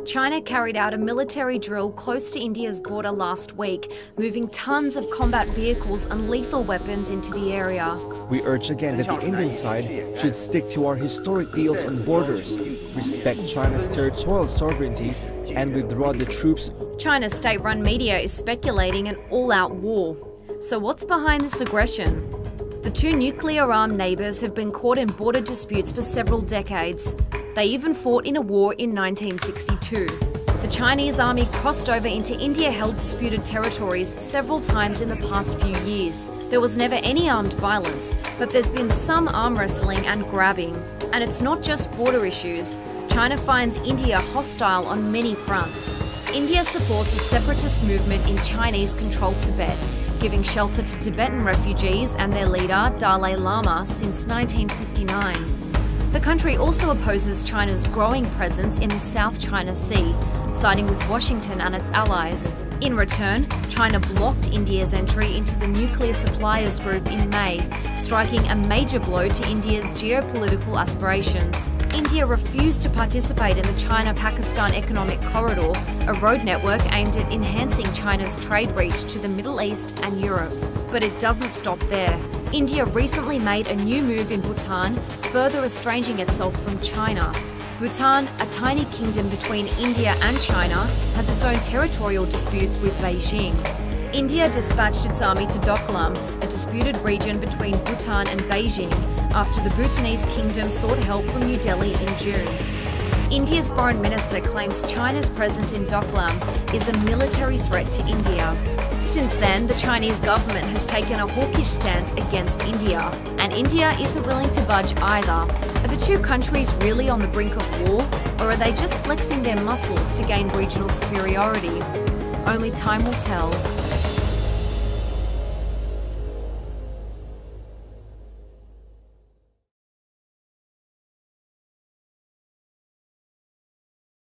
China carried out a military drill close to India's border last week, moving tons of combat vehicles and lethal weapons into the area. We urge again that the Indian side should stick to our historic deals on borders, respect China's territorial sovereignty, and withdraw the troops. China's state-run media is speculating an all-out war. So what's behind this aggression? The two nuclear-armed neighbours have been caught in border disputes for several decades. They even fought in a war in 1962. The Chinese army crossed over into India-held disputed territories several times in the past few years. There was never any armed violence, but there's been some arm wrestling and grabbing. And it's not just border issues. China finds India hostile on many fronts. India supports a separatist movement in Chinese-controlled Tibet, giving shelter to Tibetan refugees and their leader, Dalai Lama, since 1959. The country also opposes China's growing presence in the South China Sea, siding with Washington and its allies. In return, China blocked India's entry into the nuclear suppliers group in May, striking a major blow to India's geopolitical aspirations. India refused to participate in the China-Pakistan Economic Corridor, a road network aimed at enhancing China's trade reach to the Middle East and Europe. But it doesn't stop there. India recently made a new move in Bhutan, further estranging itself from China. Bhutan, a tiny kingdom between India and China, has its own territorial disputes with Beijing. India dispatched its army to Doklam, a disputed region between Bhutan and Beijing, after the Bhutanese kingdom sought help from New Delhi in June. India's foreign minister claims China's presence in Doklam is a military threat to India. Since then, the Chinese government has taken a hawkish stance against India, and India isn't willing to budge either. Are the two countries really on the brink of war, or are they just flexing their muscles to gain regional superiority? Only time will tell.